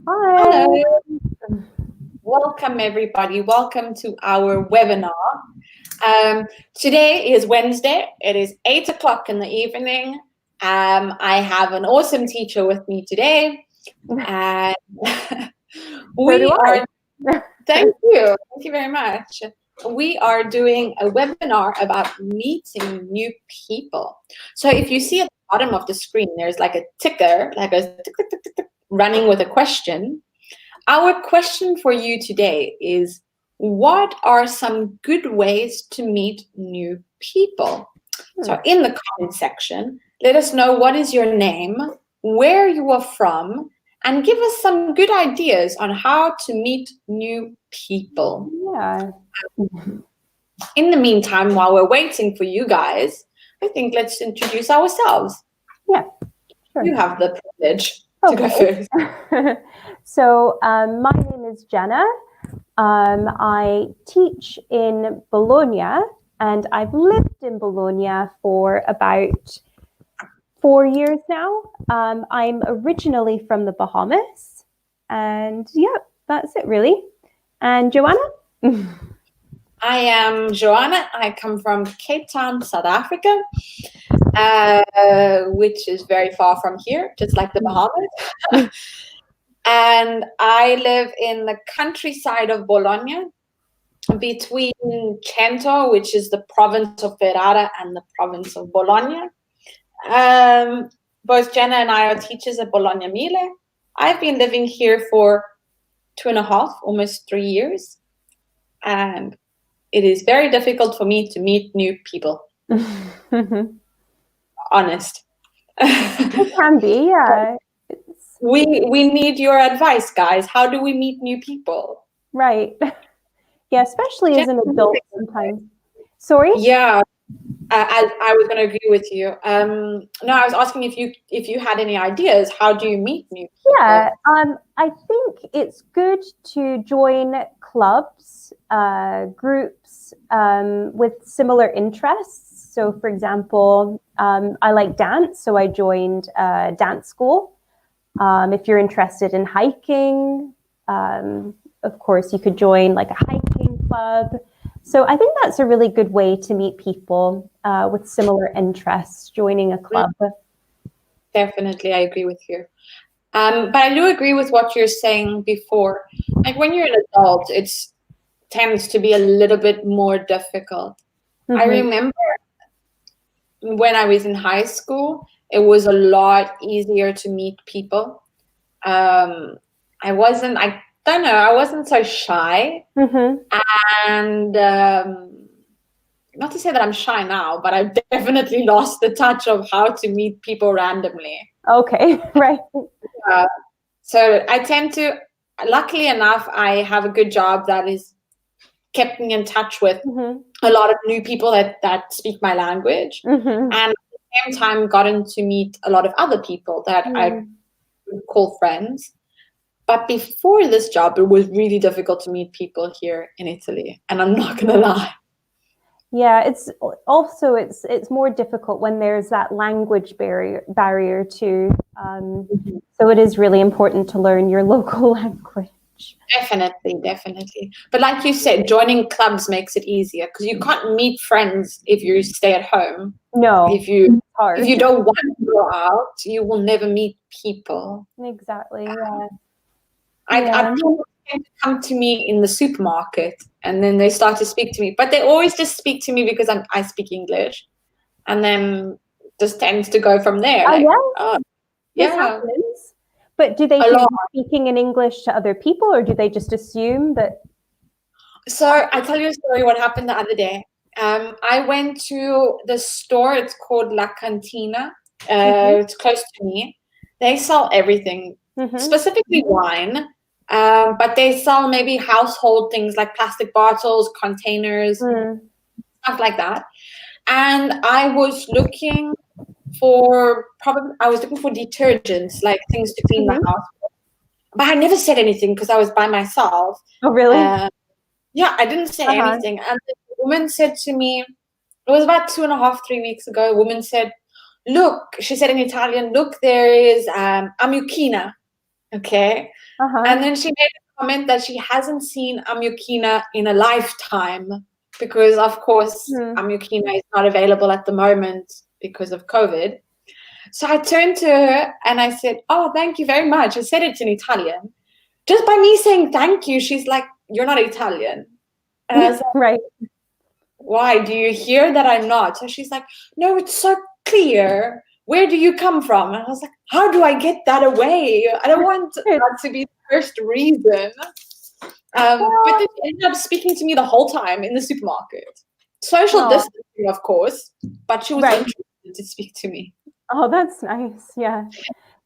Hi. Hello, welcome everybody. Welcome to our webinar. Today is Wednesday. It is 8 o'clock in the evening. I have an awesome teacher with me today, and So do we I. are. Thank you. Thank you very much. We are doing a webinar about meeting new people. So if you see at the bottom of the screen, there's like a ticker, like a tick, tick, tick, tick, tick, running with a question. Our question for you today is, what are some good ways to meet new people? So in the comment section, let us know what is your name, where you are from, and give us some good ideas on how to meet new people. Yeah. In the meantime, while we're waiting for you guys, I think let's introduce ourselves. Yeah. Sure. You have the privilege to go first. So my name is Jenna. I teach in Bologna, and I've lived in Bologna for about 4 years now. I'm originally from the Bahamas, and yeah, that's it really. And Joanna? I am Joanna. I come from Cape Town, South Africa, which is very far from here, just like the Bahamas. And I live in the countryside of Bologna, between Cento, which is the province of Ferrara, and the province of Bologna. Both Jenna and I are teachers at Bologna Mille. I've been living here for 2.5, almost 3 years. And it is very difficult for me to meet new people. Honest. It can be, yeah. We need your advice, guys. How do we meet new people? Right. Yeah, especially as an adult sometimes. Sorry? Yeah, I was going to agree with you. No, I was asking if you had any ideas. How do you meet new people? Yeah, I think it's good to join clubs, groups with similar interests. So, for example, I like dance, so I joined a dance school. If you're interested in hiking, of course, you could join like a hiking club. So I think that's a really good way to meet people with similar interests, joining a club. Definitely, I agree with you. But I do agree with what you're saying before. Like when you're an adult, it tends to be a little bit more difficult. Mm-hmm. I remember when I was in high school, it was a lot easier to meet people. I don't know, I wasn't so shy. Mm-hmm. And not to say that I'm shy now, but I've definitely lost the touch of how to meet people randomly. Okay, right. So I tend to, luckily enough, I have a good job that is kept me in touch with a lot of new people that speak my language. And at the same time gotten to meet a lot of other people that I would call friends. But before this job, it was really difficult to meet people here in Italy. And I'm not going to lie. Yeah, it's more difficult when there's that language barrier too. So it is really important to learn your local language. Definitely. But like you said, joining clubs makes it easier because you can't meet friends if you stay at home. No, If you hard. If you don't want to go out, you will never meet people. Exactly. Yeah. People tend to come to me in the supermarket and then they start to speak to me, but they always just speak to me because I speak English, and then just tends to go from there. Like, yeah. This happens. But do they hear you speaking in English to other people, or do they just assume that? So I'll tell you a story. What happened the other day? I went to the store. It's called La Cantina. It's close to me. They sell everything, specifically wine, but they sell maybe household things like plastic bottles, containers, stuff like that. And I was looking for detergents, like things to clean the house. But I never said anything because I was by myself. Oh, really? Yeah, I didn't say anything. And the woman said to me, it was about 2.5, 3 weeks ago, a woman said, look, she said in Italian, look, there is a mucchina. Okay. Uh-huh. And then she made a comment that she hasn't seen Amyokina in a lifetime because, of course, Amyokina is not available at the moment because of COVID. So I turned to her and I said, oh, thank you very much. I said it in Italian. Just by me saying thank you, she's like, you're not Italian. And I was like, Right. why? Do you hear that I'm not? So she's like, no, it's so clear. Where do you come from? And I was like, how do I get that away? I don't want that to be the first reason. But then she ended up speaking to me the whole time in the supermarket. Social distancing, of course, but she was interested to speak to me. Oh, that's nice. Yeah.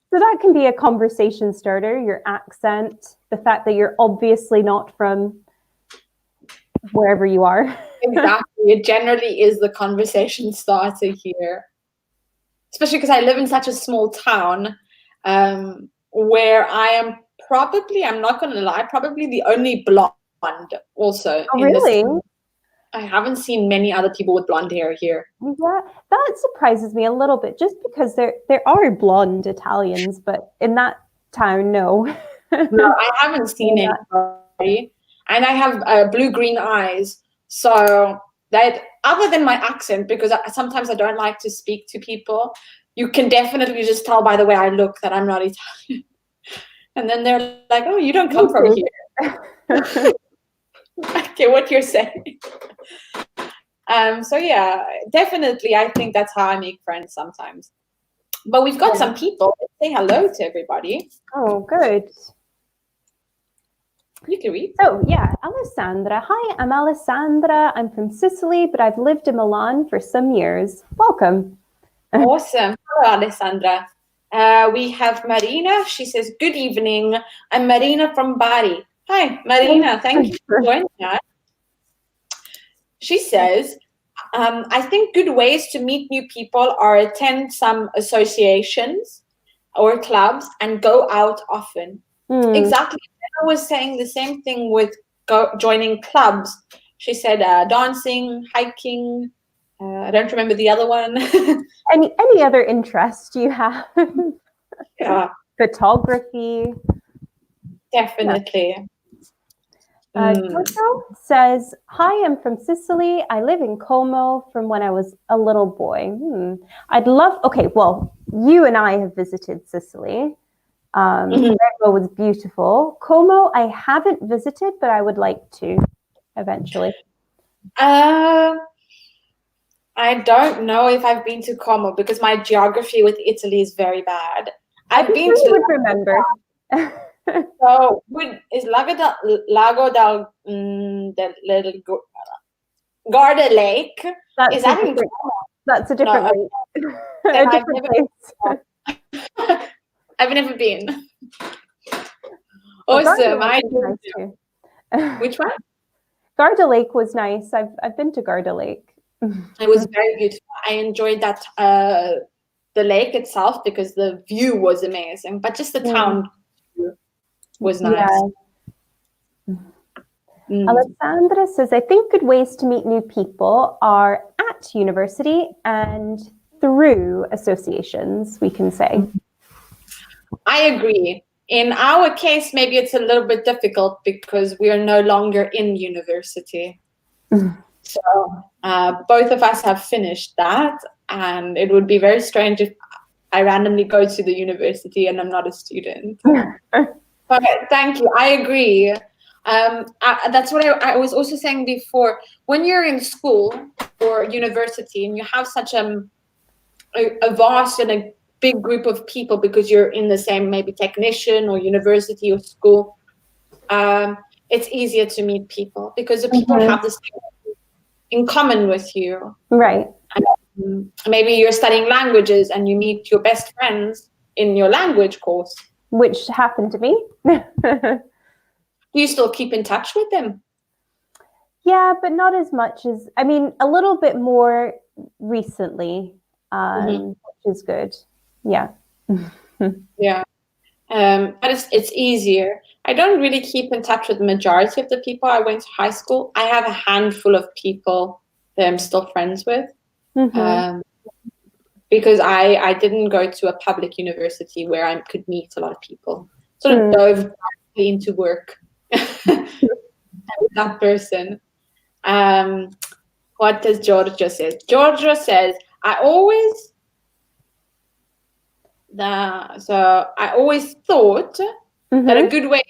So that can be a conversation starter, your accent, the fact that you're obviously not from wherever you are. Exactly. It generally is the conversation starter here. Especially because I live in such a small town where I am probably, I'm not going to lie, probably the only blonde also. Oh, really? I haven't seen many other people with blonde hair here. Yeah, that surprises me a little bit, just because there are blonde Italians, but in that town, no. No, I haven't seen anybody. And I have blue-green eyes. So that, other than my accent, because sometimes I don't like to speak to people, you can definitely just tell by the way I look that I'm not Italian. And then they're like, oh, you don't come from here. I get what you're saying. So yeah, definitely I think that's how I make friends sometimes. But we've got some people. Let's say hello to everybody. Oh, good. You can read. So yeah, Alessandra. Hi, I'm Alessandra. I'm from Sicily, but I've lived in Milan for some years. Welcome. Awesome. Hello, Alessandra. We have Marina. She says, good evening. I'm Marina from Bari. Hi, Marina. Thank you for joining us. She says, I think good ways to meet new people are attend some associations or clubs and go out often. Exactly. I was saying the same thing with joining clubs. She said dancing, hiking. I don't remember the other one. Any other interest you have? Yeah. Photography. Definitely. Giorgio says, hi, I'm from Sicily. I live in Como from when I was a little boy. I'd love, okay, well, you and I have visited Sicily. Como was beautiful. Como, I haven't visited, but I would like to eventually. I don't know if I've been to Como because my geography with Italy is very bad. I've been to. Would remember. So, is Lago del Little Garda Lake? Is that in Como? That's a different lake. A different place. I've never been. Awesome. Which one? Garda Lake was nice. I've been to Garda Lake. It was very beautiful. I enjoyed that the lake itself because the view was amazing, but just the town was nice. Alessandra says, I think good ways to meet new people are at university and through associations, we can say. I agree. In our case, maybe it's a little bit difficult because we are no longer in university. So both of us have finished that, and it would be very strange if I randomly go to the university and I'm not a student. But thank you. I agree. That's what I was also saying before. When you're in school or university and you have such a vast and a big group of people because you're in the same maybe technician or university or school, it's easier to meet people because the people have the same in common with you. Right. Maybe you're studying languages and you meet your best friends in your language course. Which happened to me. Do you still keep in touch with them? Yeah, but not as much as, I mean, a little bit more recently, which is good. Yeah. Yeah. But it's easier. I don't really keep in touch with the majority of the people I went to high school. I have a handful of people that I'm still friends with. Because I didn't go to a public university where I could meet a lot of people. sort of dove directly into work with that person. What does Giorgio say? Giorgio says, I always thought that a good way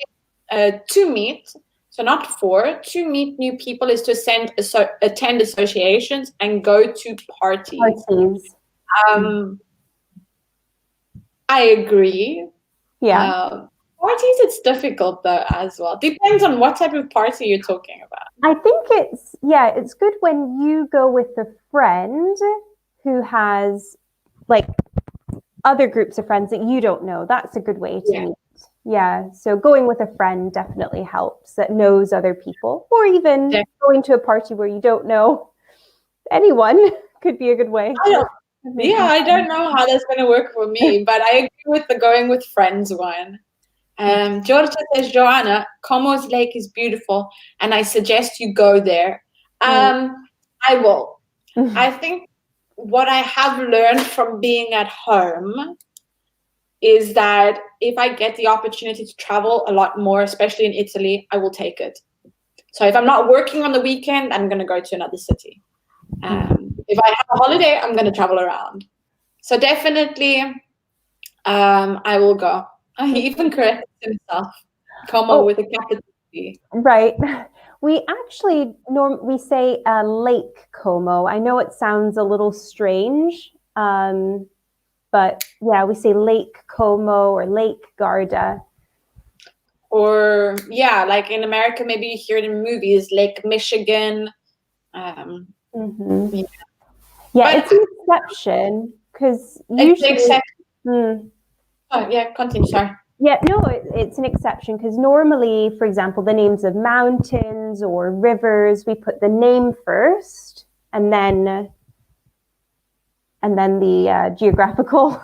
to meet, so not to meet new people is to attend associations and go to parties. I agree. Yeah. Parties, it's difficult though as well. Depends on what type of party you're talking about. I think it's good when you go with a friend who has like other groups of friends that you don't know. That's a good way to meet. Yeah. So going with a friend definitely helps that knows other people, or even going to a party where you don't know anyone could be a good way. I don't know how that's going to work for me, but I agree with the going with friends one. Georgia says, Joanna, Como's Lake is beautiful, and I suggest you go there. I will. I think what I have learned from being at home is that if I get the opportunity to travel a lot more, especially in Italy, I will take it. So if I'm not working on the weekend, I'm going to go to another city. If I have a holiday, I'm going to travel around. So definitely, I will go. He even corrected himself. Como with a capital C. Right. We actually we say Lake Como. I know it sounds a little strange, but yeah, we say Lake Como or Lake Garda. Or like in America, maybe you hear it in movies, Lake Michigan. Yeah, it's an exception because usually. Continue. Sorry. Yeah, no, it's an exception because normally, for example, the names of mountains or rivers, we put the name first and then the geographical.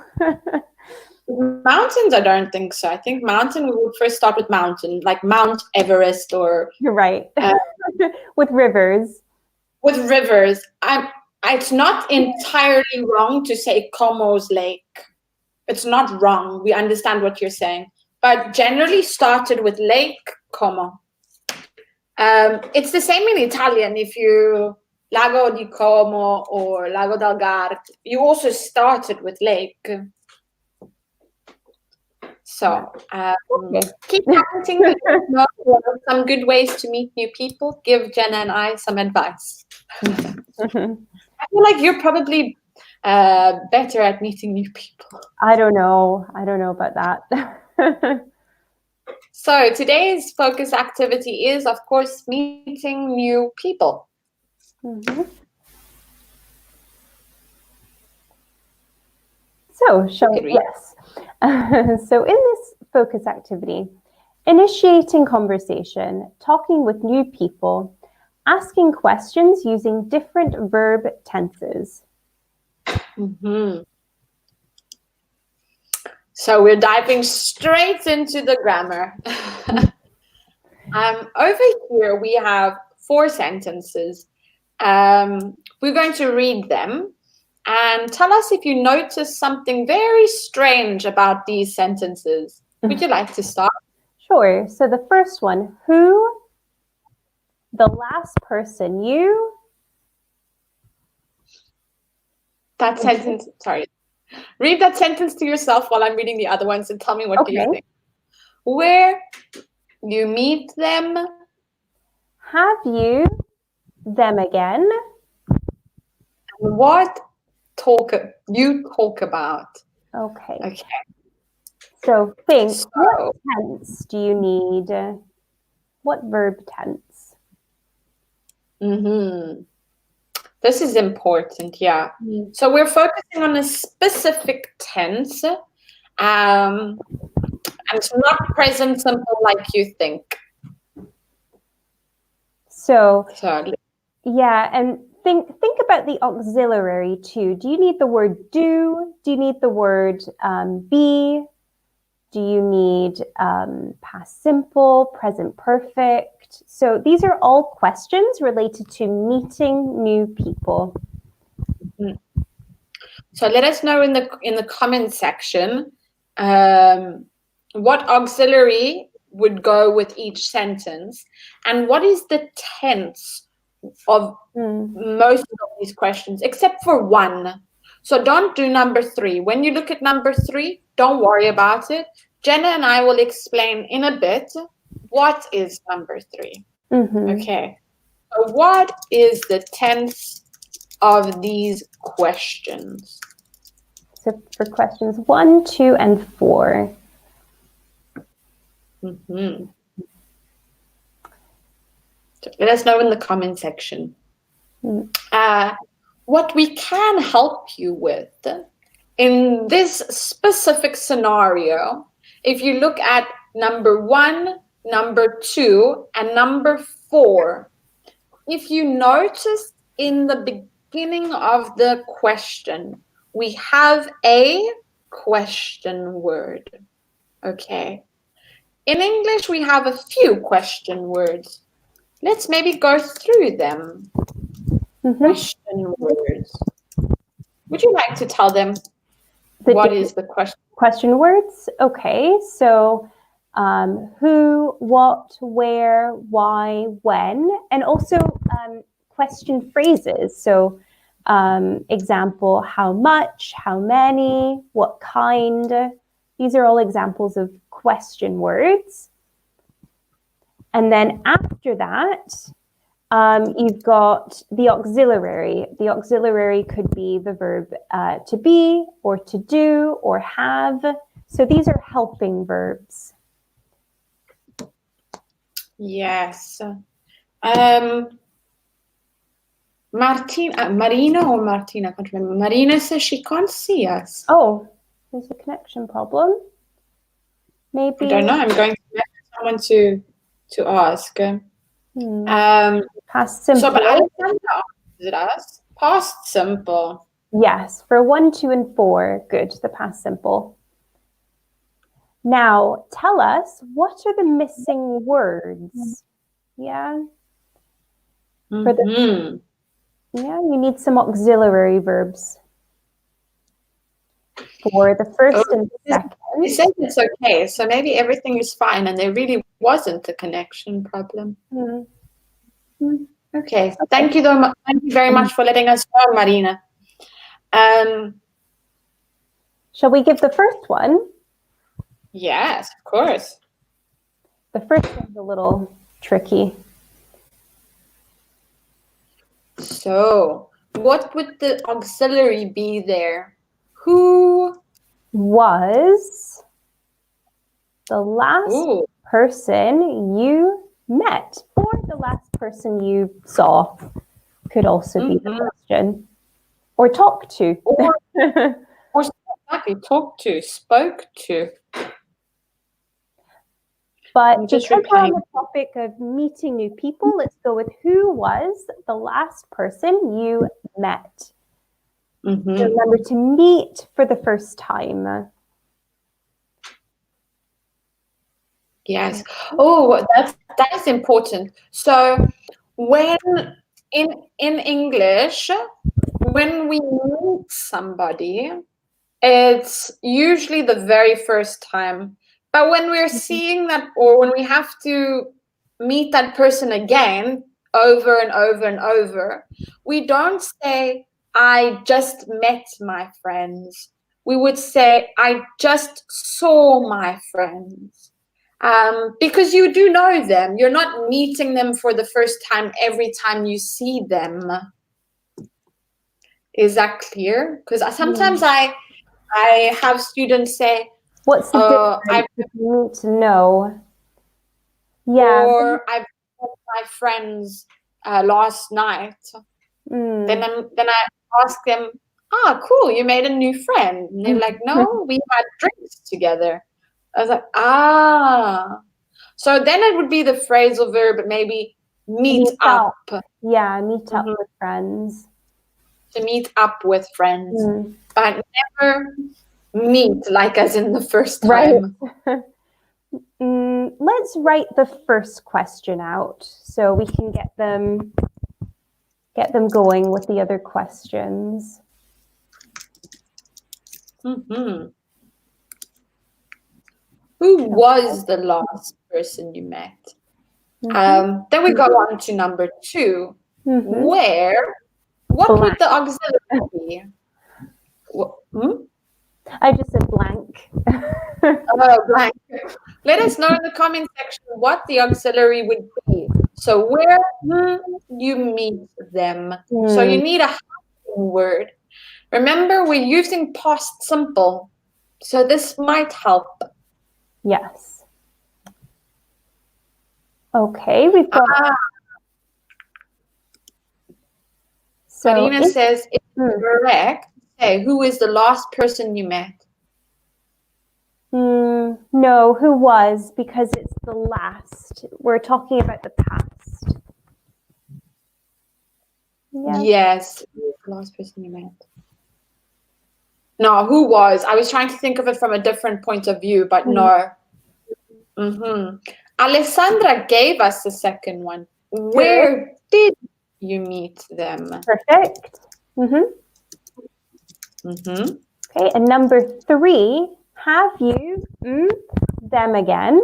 Mountains, I don't think so. I think mountain, we would first start with mountain, like Mount Everest or... You're right. With rivers. With rivers. It's not entirely wrong to say Como's Lake. It's not wrong. We understand what you're saying. But generally started with Lake Como. It's the same in Italian. If you Lago di Como or Lago del Garda, you also started with lake. So keep counting some good ways to meet new people. Give Jenna and I some advice. I feel like you're probably better at meeting new people. I don't know about that. So today's focus activity is, of course, meeting new people. So yes. So in this focus activity, initiating conversation, talking with new people, asking questions using different verb tenses. So we're diving straight into the grammar. Over here we have 4 sentences. We're going to read them and tell us if you notice something very strange about these sentences. Would you like to start? Sure. So the first one, who, the last person, you. That sentence, sorry. Read that sentence to yourself while I'm reading the other ones and tell me what do you think. Where you meet them. Have you them again. What you talk about. Okay. So think, what tense do you need? What verb tense? This is important, yeah. So we're focusing on a specific tense, and it's not present simple like you think. So yeah, and think about the auxiliary too. Do you need the word do? Do you need the word be? Do you need past simple, present perfect? So these are all questions related to meeting new people. So let us know in the comment section what auxiliary would go with each sentence, and what is the tense of most of these questions, except for one. So don't do number 3. When you look at number 3, don't worry about it. Jenna and I will explain in a bit what is number 3. Okay. So what is the tense of these questions? So for questions 1, 2, and 4. So let us know in the comment section. What we can help you with in this specific scenario, if you look at number 1, number 2, and number 4, if you notice in the beginning of the question, we have a question word. Okay. In English, we have a few question words. Let's maybe go through them. Question words. Would you like to tell them what is the question? Question words? Okay, so who, what, where, why, when, and also question phrases. So example, how much, how many, what kind. These are all examples of question words. And then after that, you've got the auxiliary. The auxiliary could be the verb to be, or to do, or have. So these are helping verbs. Yes. Marina or Martina, I can't remember. Marina says she can't see us. Oh, there's a connection problem. Maybe. I don't know. I'm going to get someone to ask. Past simple. So, but Alexandra, is it us? Past simple. Yes, for 1, 2, and 4. Good, the past simple. Now, tell us, what are the missing words? Yeah. Yeah, you need some auxiliary verbs for the first and second. He said it's okay, so maybe everything is fine, and there really wasn't a connection problem. Okay, thank you very much for letting us know, Marina. Shall we give the first one? Yes, of course. The first one's a little tricky. So, what would the auxiliary be there? Who was the last person you met, or the last person you saw? Could also be the question. Or talk to. Or exactly, talk to, spoke to. But because we're on the topic of meeting new people, let's go with who was the last person you met. Remember to meet for the first time. Yes. Oh, that is important. So when in English, when we meet somebody, it's usually the very first time. But when we're seeing that, or when we have to meet that person again over and over and over, we don't say, I just met my friends. We would say, I just saw my friends. Because you do know them. You're not meeting them for the first time every time you see them. Is that clear? Because sometimes I have students say, what's the difference if you need to know? Yeah. Or I met my friends last night. Then I ask them, cool, you made a new friend. And they're like, no, we had drinks together. I was like, So then it would be the phrasal verb, maybe meet up. Yeah, meet up with friends. To meet up with friends. But never meet, like as in the first time. Right. Let's write the first question out so we can get them going with the other questions. Who was the last person you met? Then we go on to number 2. Where? What would the auxiliary be? I just said blank. Oh, blank. Let us know in the comment section what the auxiliary would be. So where you meet them. So you need a word. Remember, we're using past simple. So this might help. Yes. Okay, we've got... So Marina says, it's correct. Say, who is the last person you met? No, who was, because it's the last. We're talking about the past. Yes, the last person you met. No, who was? I was trying to think of it from a different point of view, but no. Alessandra gave us the second one. Where did you meet them? Perfect. Okay, and number 3, have you them again?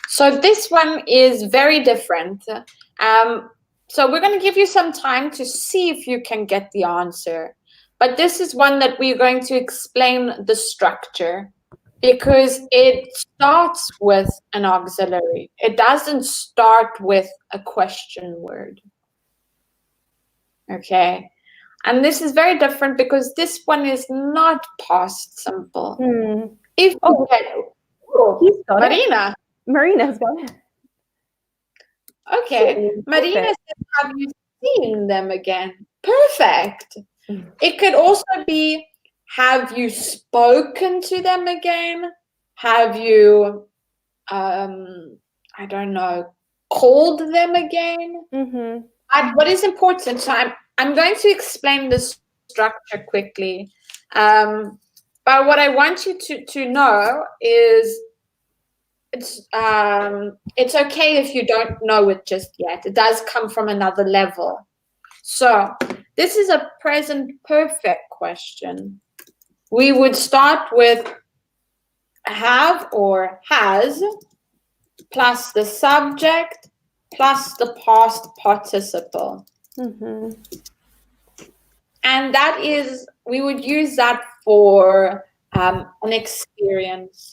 So this one is very different. So we're going to give you some time to see if you can get the answer. But this is one that we're going to explain the structure, because it starts with an auxiliary. It doesn't start with a question word. Okay. And this is very different because this one is not past simple. If you get Marina. Marina's got it. Okay. Marina says, have you seen them again? Perfect. It could also be, have you spoken to them again? Have you, I don't know, called them again? What is important, so I'm going to explain this structure quickly. But what I want you to know is it's okay if you don't know it just yet. It does come from another level. So this is a present perfect question. We would start with have or has plus the subject plus the past participle. And that is, we would use that for an experience.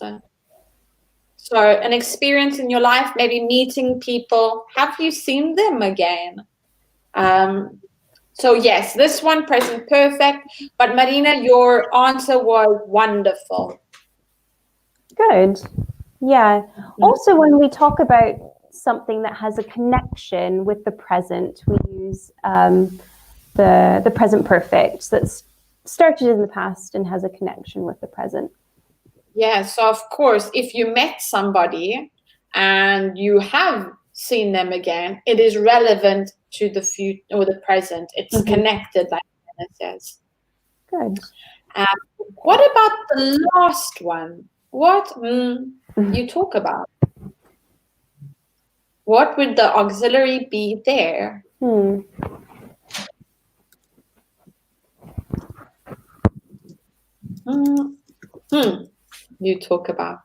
So an experience in your life, maybe meeting people. Have you seen them again? So yes, this one, present perfect. But Marina, your answer was wonderful. Good. Yeah. Also, when we talk about something that has a connection with the present, we use the present perfect that's started in the past and has a connection with the present. Yeah, so of course, if you met somebody and you have seen them again, it is relevant to the future or the present. It's connected, like Anna says. Good. What about the last one? What you talk about? What would the auxiliary be there? You talk about.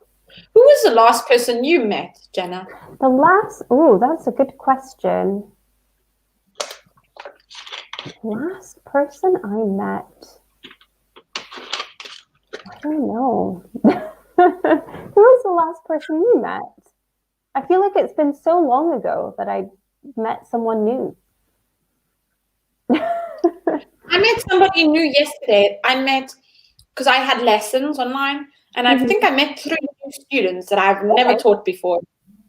Who was the last person you met, Jenna? The last, that's a good question. Last person I met. I don't know. Who was the last person you met? I feel like it's been so long ago that I met someone new. I met somebody new yesterday. Because I had lessons online, and I think I met 3 new students that I've never taught before.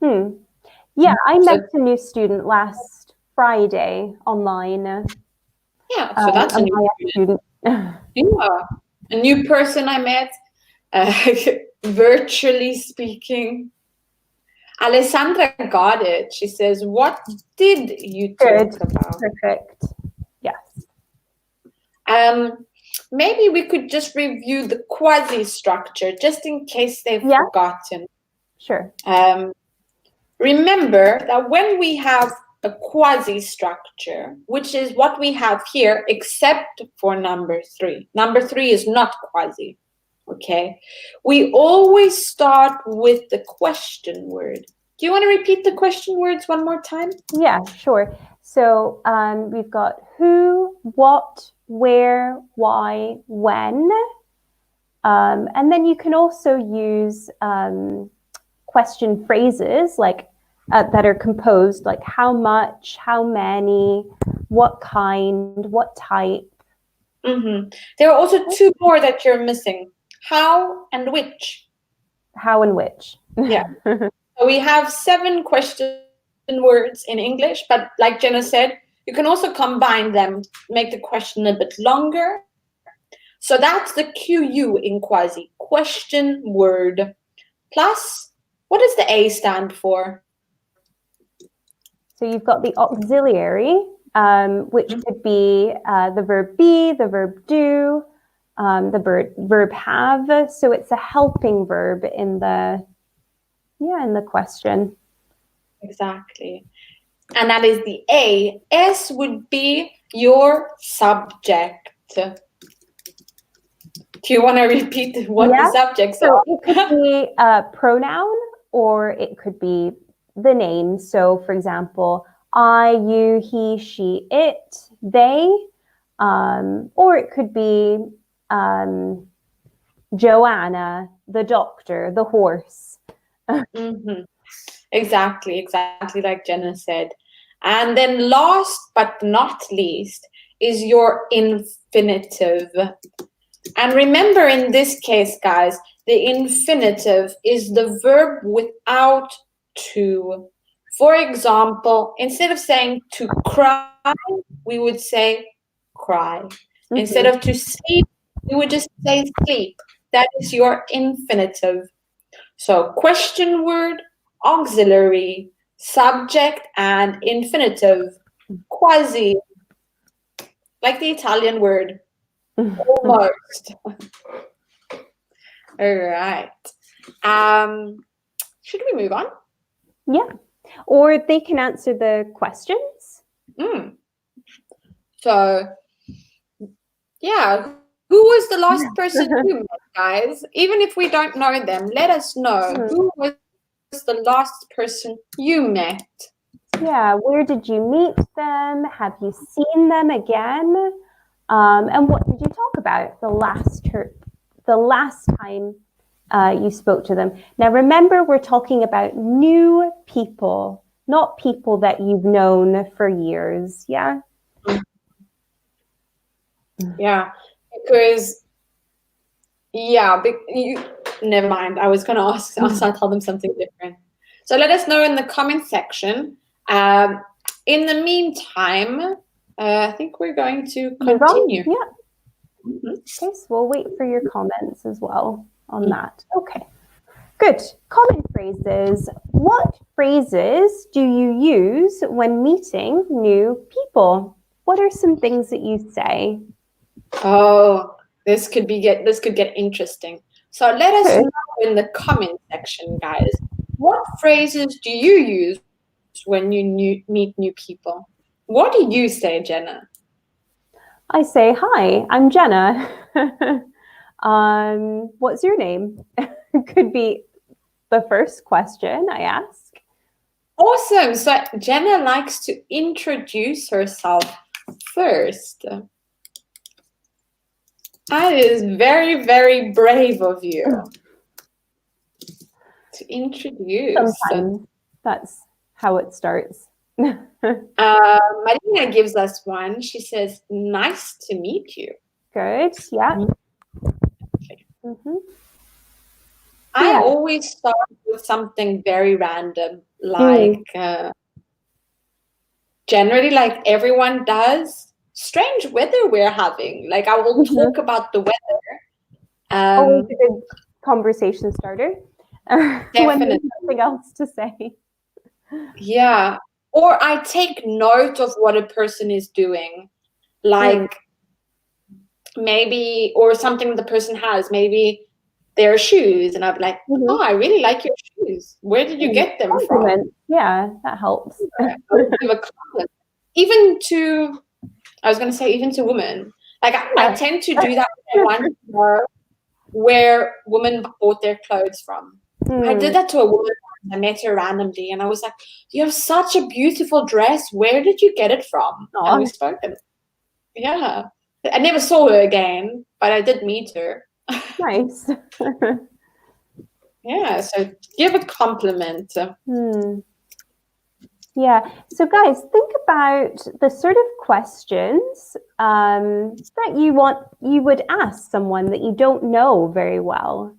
Yeah, I met a new student last Friday online. Yeah, so that's a new student. Yeah, a new person I met, virtually speaking. Alessandra got it. She says, what did you talk about? Perfect. Yes. Maybe we could just review the quasi structure just in case they've forgotten. Sure. Remember that when we have a quasi structure, which is what we have here, except for number 3. Number 3 is not quasi. Okay. We always start with the question word. Do you want to repeat the question words one more time? Yeah, sure. So we've got who, what, where, why, when. And then you can also use question phrases like that are composed like how much, how many, what kind, what type. Mm-hmm. There are also two more that you're missing. How and which. How and which. Yeah. So we have 7 question words in English, but like Jenna said, you can also combine them, make the question a bit longer. So that's the QU in Quasi, question word. Plus, what does the A stand for? So you've got the auxiliary, which could be the verb be, the verb do, the verb have. So it's a helping verb in the question. Exactly. And that is the A. S would be your subject. Do you want to repeat what the subjects are? It could be a pronoun or it could be the name. So, for example, I, you, he, she, it, they, or it could be Joanna, the doctor, the horse. Mm-hmm. Exactly like Jenna said. And then last but not least is your infinitive. And remember in this case, guys, the infinitive is the verb without to. For example, instead of saying to cry, we would say cry. Mm-hmm. Instead of to sleep, we would just say sleep. That is your infinitive. So question word, auxiliary, subject, and infinitive. Quasi, like the Italian word. Almost. All right. Should we move on? Yeah. Or they can answer the questions. So, yeah. Who was the last person you met, guys? Even if we don't know them, let us know. Who was the last person you met? Yeah. Where did you meet them? Have you seen them again? And what did you talk about the last time you spoke to them? Now, remember, we're talking about new people, not people that you've known for years. Yeah. Yeah, because never mind. I was going to ask. I'll tell them something different. So let us know in the comment section. In the meantime, I think we're going to continue. Yeah. Mm-hmm. Okay, so we'll wait for your comments as well on that. Okay, good. Common phrases. What phrases do you use when meeting new people? What are some things that you say? Oh, this could get interesting. So let us know in the comment section, guys. What phrases do you use when you meet new people? What do you say, Jenna? I say, hi, I'm Jenna. What's your name? Could be the first question I ask. Awesome. So Jenna likes to introduce herself first. That is very, very brave of you to introduce. Sometimes that's how it starts. Marina gives us one. She says, nice to meet you. Good. Yeah. Mm-hmm. I always start with something very random, like generally, like everyone does. Strange weather we're having. Like I will talk about the weather. Always a good conversation starter. Definitely. When there's nothing else to say. Yeah. Or I take note of what a person is doing. Like maybe, or something the person has, maybe their shoes. And I'm like, oh, I really like your shoes. Where did you get them from? Yeah, that helps. Give a compliment. Even to women. Like I tend to do that when I want to know where women bought their clothes from. I did that to a woman. I met her randomly, and I was like, "You have such a beautiful dress. Where did you get it from?" Aw. And we spoke. Yeah, I never saw her again, but I did meet her. Nice. Yeah, so give a compliment. Yeah. So, guys, think about the sort of questions that you would ask someone that you don't know very well.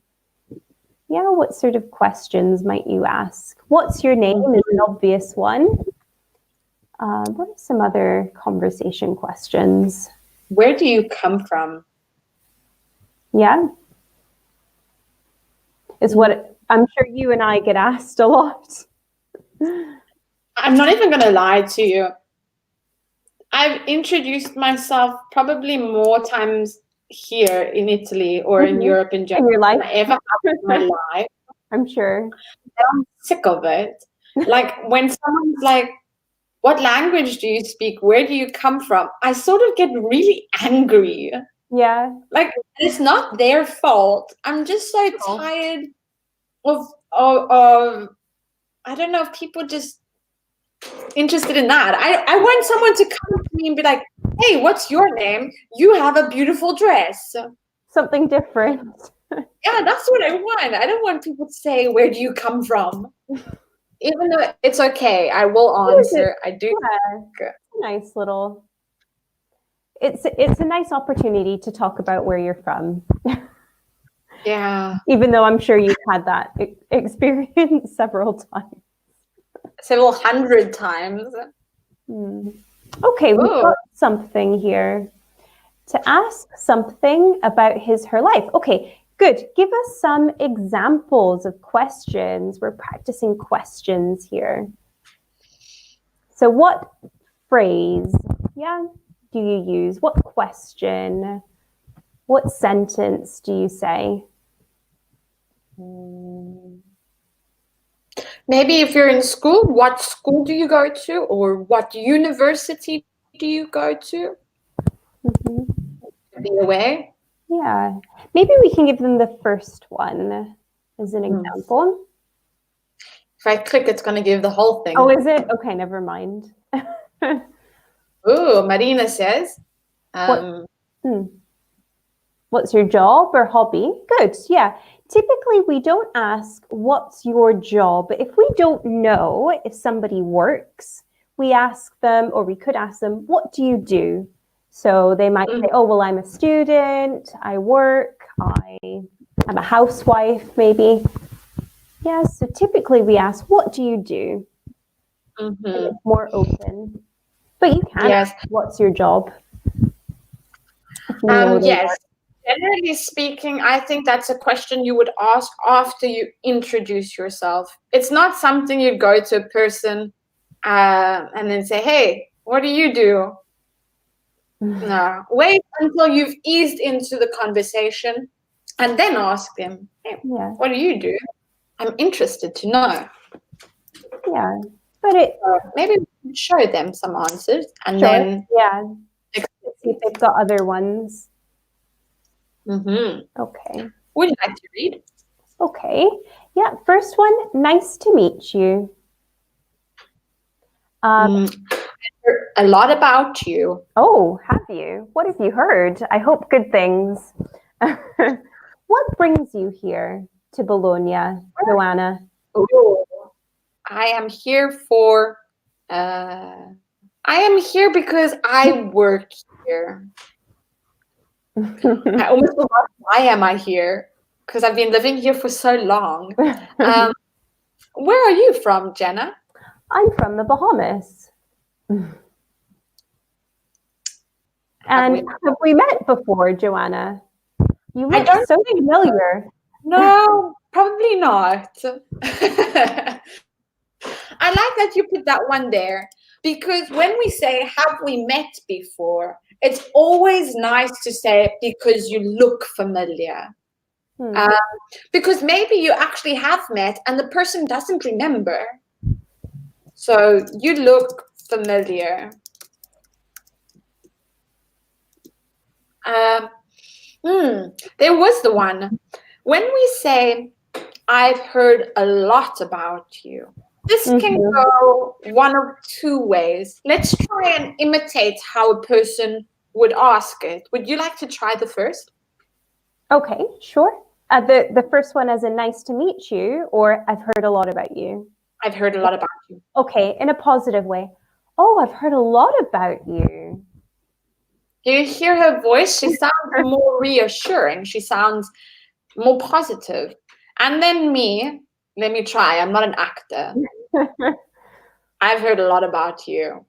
Yeah. What sort of questions might you ask? What's your name is an obvious one. What are some other conversation questions? Where do you come from? Yeah. Is what I'm sure you and I get asked a lot. I'm not even going to lie to you. I've introduced myself probably more times here in Italy or in Europe in general In your life? than I ever have in my life. I'm sure. I'm sick of it. Like when someone's like, "What language do you speak? Where do you come from?" I sort of get really angry. Yeah. Like it's not their fault. I'm just so tired of I don't know if people just interested in that. I want someone to come to me and be like, "Hey, what's your name? You have a beautiful dress." Something different. Yeah, that's what I want. I don't want people to say, "Where do you come from?" Even though it's okay, I will answer. I do. Yeah. Nice little. It's a nice opportunity to talk about where you're from. Yeah. Even though I'm sure you've had that experience several times. Several hundred times. Okay, we've got something here. To ask something about her life. Okay, good. Give us some examples of questions. We're practicing questions here. So what phrase, do you use? What question? What sentence do you say? Maybe if you're in school, what school do you go to, or what university do you go to? Be away. Yeah, maybe we can give them the first one as an example. If I click, it's going to give the whole thing. Oh, is it? Okay, never mind. Oh, Marina says, what's your job or hobby? Good, yeah. Typically, we don't ask, what's your job? If we don't know if somebody works, we ask them, or we could ask them, what do you do? So they might say, oh, well, I'm a student, I work, I'm a housewife, maybe. Yeah, so typically we ask, what do you do? And it's more open. But you can ask, what's your job? Yes. Generally speaking, I think that's a question you would ask after you introduce yourself. It's not something you'd go to a person and then say, "Hey, what do you do?" No. Wait until you've eased into the conversation and then ask them, "Hey, what do you do? I'm interested to know." Yeah. But maybe we can show them some answers and then see if they've got other ones. Okay. Would you like to read? Okay. Yeah. First one. Nice to meet you. I heard a lot about you. Oh, have you? What have you heard? I hope good things. What brings you here to Bologna, Joanna? Oh, I am here for. I am here because I work here. I almost forgot why am I here, because I've been living here for so long. Where are you from, Jenna? I'm from the Bahamas. And have we met before, Joanna? You look so familiar. No, probably not. I like that you put that one there, because when we say, have we met before, it's always nice to say because you look familiar. Because maybe you actually have met and the person doesn't remember. So you look familiar. There was the one. When we say, I've heard a lot about you, this can go one of two ways. Let's try and imitate how a person would ask it. Would you like to try the first? Okay, sure. The first one as a nice to meet you, or I've heard a lot about you? I've heard a lot about you. Okay, in a positive way. Oh, I've heard a lot about you. Do you hear her voice? She sounds more reassuring. She sounds more positive. And then me, let me try. I'm not an actor. I've heard a lot about you.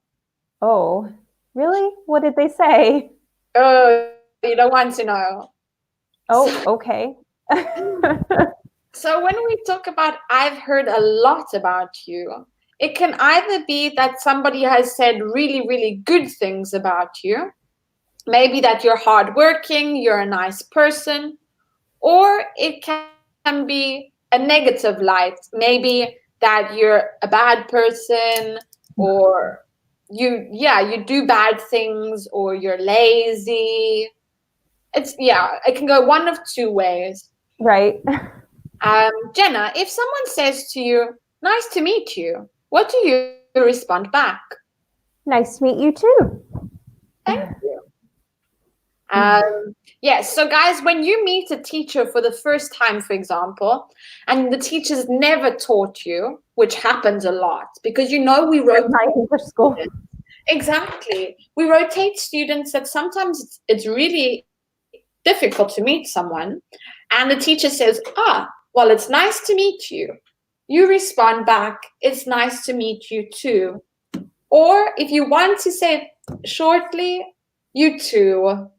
Oh, really? What did they say? Oh, you don't want to know. Oh, okay. So when we talk about I've heard a lot about you, it can either be that somebody has said really, really good things about you, maybe that you're hardworking, you're a nice person, or it can be a negative light, maybe that you're a bad person, or you do bad things, or you're lazy. It can go one of two ways. Right. Jenna, if someone says to you, nice to meet you, what do you respond back? Nice to meet you too. Thank you. Yes, so guys, when you meet a teacher for the first time, for example, and the teacher's never taught you, which happens a lot, because we rotate English school. Exactly. We rotate students that sometimes it's really difficult to meet someone, and the teacher says, well, it's nice to meet you. You respond back, it's nice to meet you too. Or if you want to say it shortly, you too.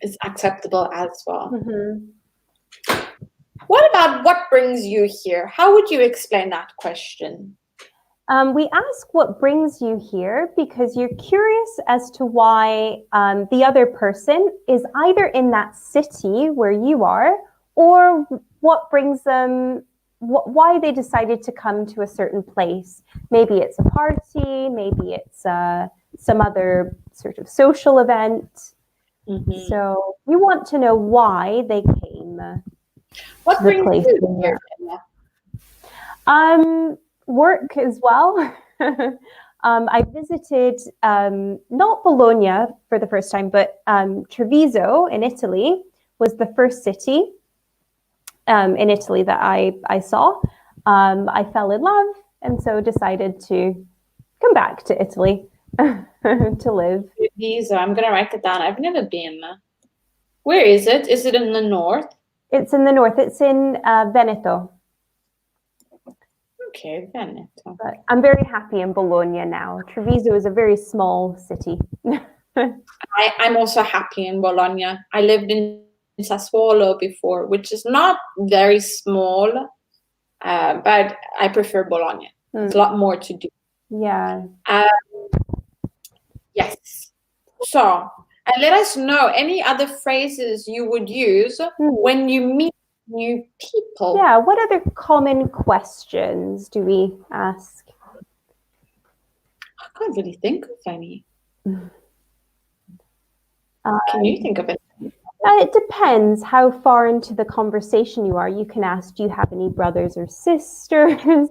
Is acceptable as well. What about what brings you here? How would you explain that question? We ask what brings you here because you're curious as to why the other person is either in that city where you are, or what brings them, why they decided to come to a certain place. Maybe it's a party, maybe it's some other sort of social event. So you want to know why they came. What brings you here? Work as well. I visited not Bologna for the first time, but Treviso in Italy was the first city in Italy that I saw. I fell in love and so decided to come back to Italy to live. Treviso, I'm going to write it down. I've never been. Where is it? Is it in the north? It's in the north. It's in Veneto. Okay, Veneto. But I'm very happy in Bologna now. Treviso is a very small city. I'm also happy in Bologna. I lived in Sassuolo before, which is not very small, but I prefer Bologna. There's a lot more to do. Yeah. Yes. So, let us know any other phrases you would use when you meet new people. Yeah, what other common questions do we ask? I can't really think of any. Can you think of it? It depends how far into the conversation you are. You can ask, do you have any brothers or sisters?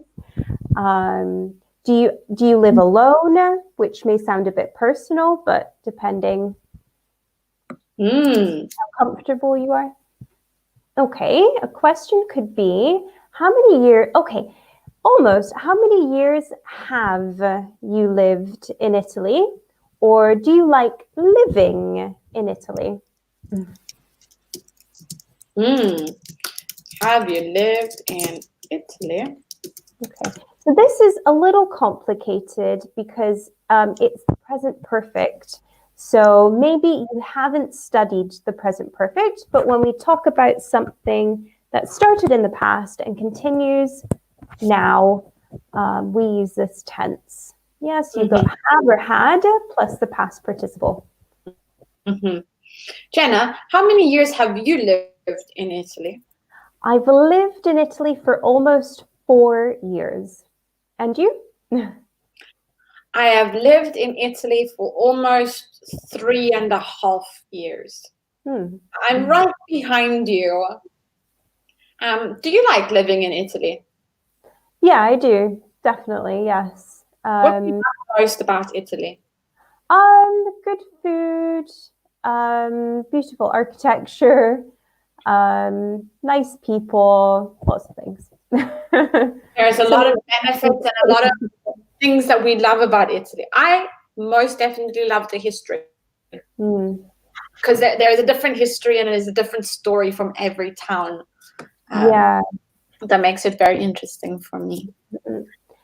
Do you live alone? Which may sound a bit personal, but depending how comfortable you are. Okay, a question could be, how many years have you lived in Italy? Or do you like living in Italy? Have you lived in Italy? Okay, so this is a little complicated because it's the present perfect. So maybe you haven't studied the present perfect, but when we talk about something that started in the past and continues now, we use this tense. Yes, you've got have or had plus the past participle. Jenna, how many years have you lived in Italy? I've lived in Italy for almost 4 years. And you? I have lived in Italy for almost 3.5 years. I'm right behind you. Do you like living in Italy? Yeah, I do. Definitely, yes. What do you love most about Italy? Good food, beautiful architecture, nice people, lots of things. There's a lot of benefits and a lot of things that we love about Italy. I most definitely love the history. Because there's a different history and there's a different story from every town. Yeah. That makes it very interesting for me.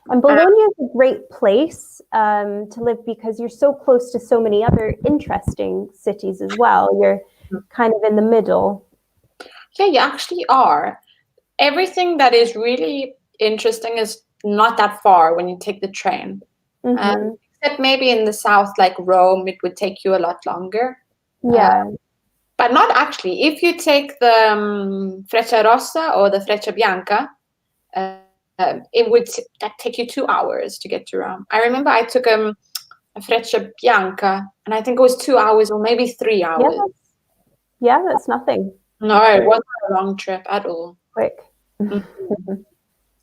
And Bologna is a great place to live because you're so close to so many other interesting cities as well. You're kind of in the middle. Yeah, you actually are. Everything that is really interesting is not that far when you take the train. Except maybe in the south, like Rome, it would take you a lot longer. Yeah. But not actually. If you take the Freccia Rossa or the Freccia Bianca, it would take you 2 hours to get to Rome. I remember I took a Freccia Bianca, and I think it was 2 hours or maybe 3 hours. Yeah, that's nothing. No, it wasn't a long trip at all. Quick.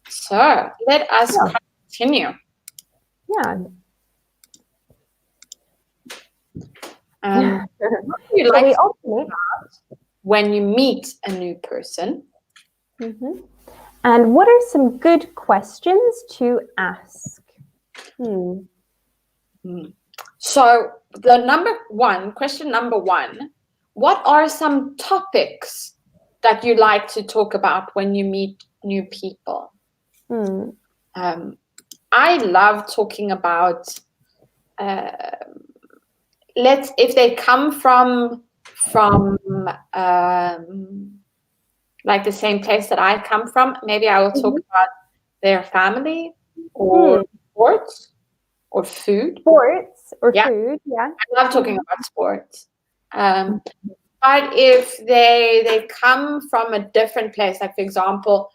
So let us continue. Yeah. What do you like when you meet a new person? And what are some good questions to ask? So question number one, what are some topics that you like to talk about when you meet new people? I love talking about if they come from like the same place that I come from, maybe I will talk about their family or sports or food. Sports or food, yeah. I love talking about sports. But if they come from a different place, like for example,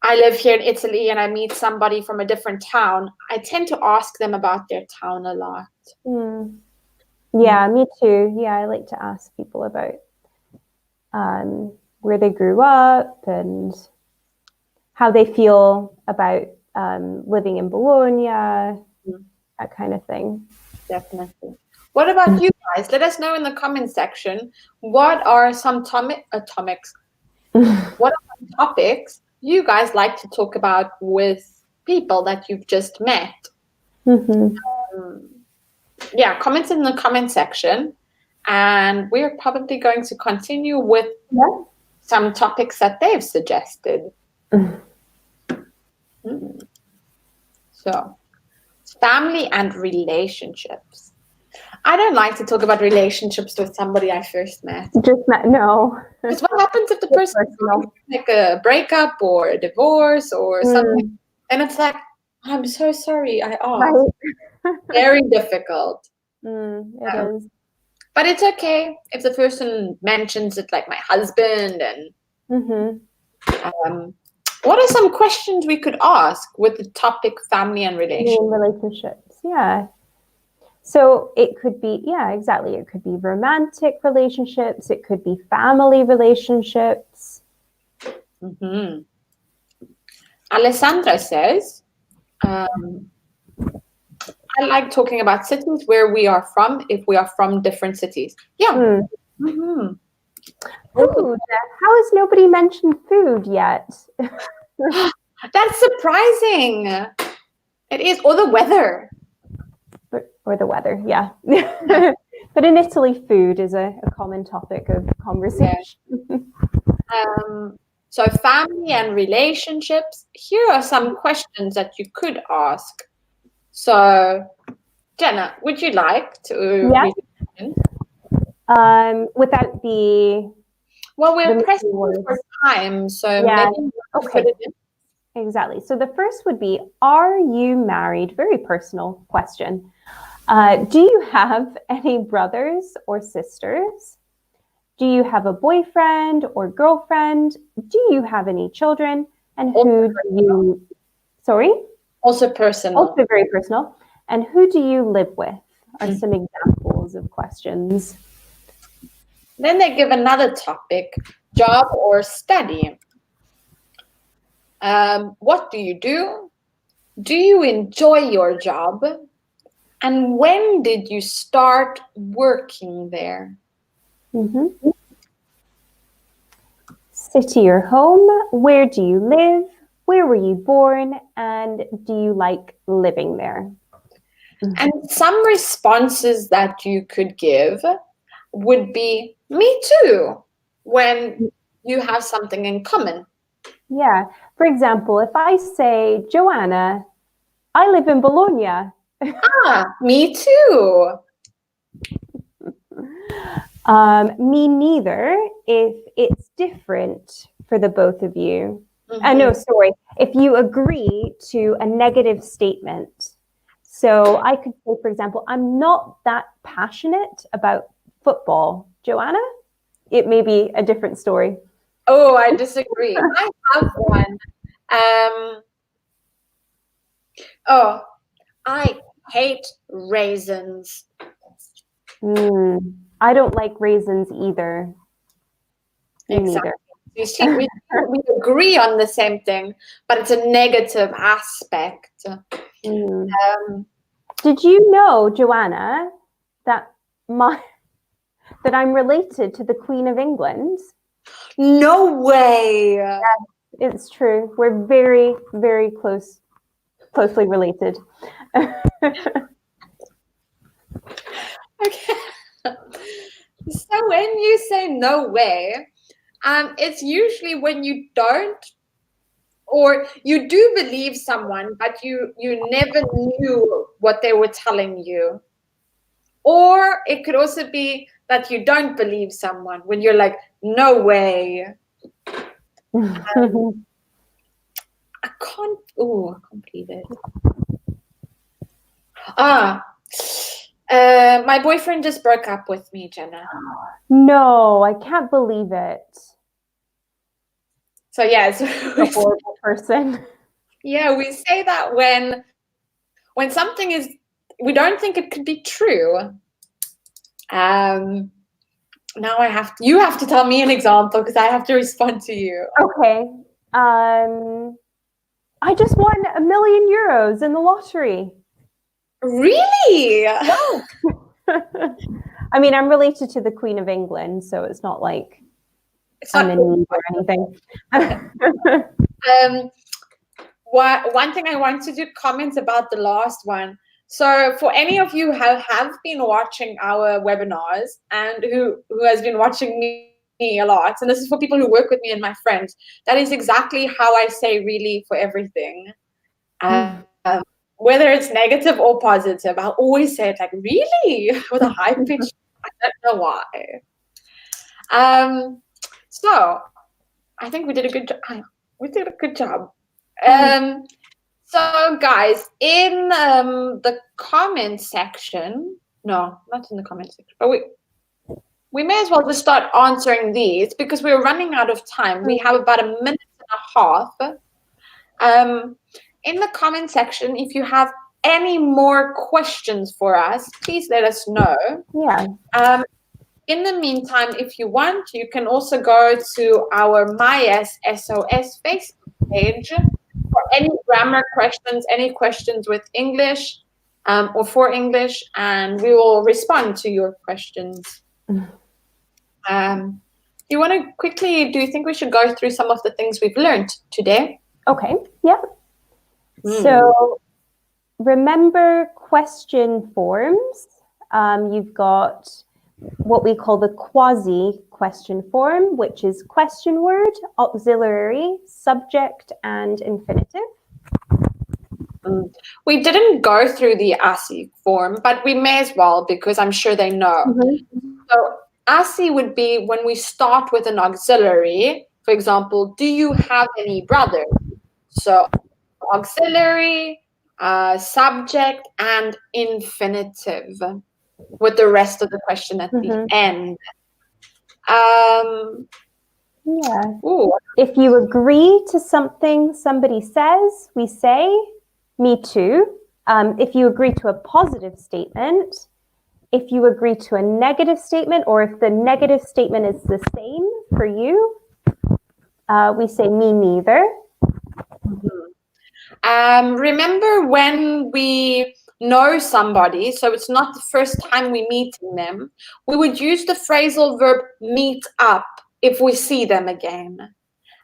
I live here in Italy and I meet somebody from a different town, I tend to ask them about their town a lot. Yeah, me too. Yeah, I like to ask people about where they grew up and how they feel about living in Bologna, that kind of thing. Definitely. What about you guys? Let us know in the comment section. What are some topics you guys like to talk about with people that you've just met? Yeah, comments in the comment section. And we're probably going to continue with some topics that they've suggested. So, family and relationships. I don't like to talk about relationships with somebody I first met. No. Because what happens if the person is like a breakup or a divorce or something? And it's like, I'm so sorry I asked. Right. Very difficult. It is. But it's okay if the person mentions it, like my husband. And what are some questions we could ask with the topic family and relationships? Yeah. So it could be, exactly. It could be romantic relationships. It could be family relationships. Alessandra says, I like talking about cities where we are from, if we are from different cities. Yeah. Food. How has nobody mentioned food yet? That's surprising. It is. Or the weather. Or the weather, yeah. But in Italy, food is a common topic of conversation. So family and relationships. Here are some questions that you could ask. So, Jenna, would you like to? Without the. Well, we're pressing for time, so maybe put it in. Exactly. So the first would be, are you married? Very personal question. Do you have any brothers or sisters? Do you have a boyfriend or girlfriend? Do you have any children? And who do you... Sorry? Also personal. Also very personal. And who do you live with? Are some examples of questions. Then they give another topic, job or study. What do you do? Do you enjoy your job? And when did you start working there? Mm-hmm. City or home? Where do you live? Where were you born? And do you like living there? And some responses that you could give would be, me too, when you have something in common. Yeah. For example, if I say, Joanna, I live in Bologna. Me too. Me neither, if it's different for the both of you. Mm-hmm. No, sorry. If you agree to a negative statement. So I could say, for example, I'm not that passionate about football. Joanna, it may be a different story. Oh, I disagree. I have one. I hate raisins. I don't like raisins either. Exactly. You see, we agree on the same thing, but it's a negative aspect. Did you know, Joanna, that I'm related to the Queen of England? No way. Yes, it's true. We're very, very closely related. Okay. So when you say no way, it's usually when you don't, or you do believe someone, but you never knew what they were telling you. Or it could also be that you don't believe someone when you're like, no way. I can't believe it. My boyfriend just broke up with me, Jenna. No, I can't believe it. So yes, a horrible person. Yeah, we say that when something is, we don't think it could be true. Now you have to tell me an example because I have to respond to you. Okay. I just won €1 million in the lottery. Really? No. I mean, I'm related to the Queen of England, so it's not like I'm in need or anything. One thing I want to do comment about the last one. So for any of you who have been watching our webinars and who has been watching me a lot, and this is for people who work with me and my friends, that is exactly how I say really for everything. Whether it's negative or positive, I'll always say it like really with a high pitch. I don't know why. So I think we did a good job. We did a good job. So guys, in the comment section, no, not in the comment section, but we may as well just start answering these because we're running out of time. We have about 1.5 minutes. In the comment section, if you have any more questions for us, please let us know. Yeah. In the meantime, if you want, you can also go to our Myes SOS Facebook page for any grammar questions, any questions with English or for English, and we will respond to your questions. Do you want to quickly, do you think we should go through some of the things we've learned today? Okay, yeah. So remember question forms. You've got what we call the quasi question form, which is question word, auxiliary, subject, and infinitive. We didn't go through the ASCII form, but we may as well because I'm sure they know. So ASCII would be when we start with an auxiliary. For example, do you have any brothers? So auxiliary, subject, and infinitive with the rest of the question at the end. If you agree to something somebody says, we say, me too. If you agree to a positive statement, if you agree to a negative statement, or if the negative statement is the same for you, we say me neither. Remember when we know somebody, so it's not the first time we're meeting them, we would use the phrasal verb meet up if we see them again.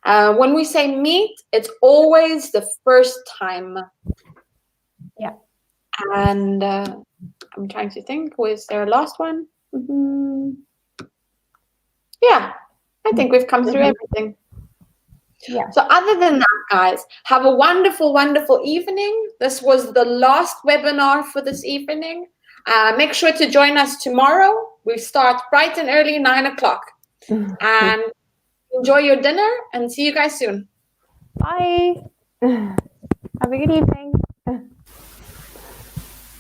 When we say meet, it's always the first time. Yeah. And I'm trying to think, was there a last one? Yeah, I think we've come through everything. Yeah. So other than that, guys, have a wonderful, wonderful evening. This was the last webinar for this evening. Make sure to join us tomorrow. We start bright and early, 9 o'clock. And enjoy your dinner and see you guys soon. Bye. Have a good evening.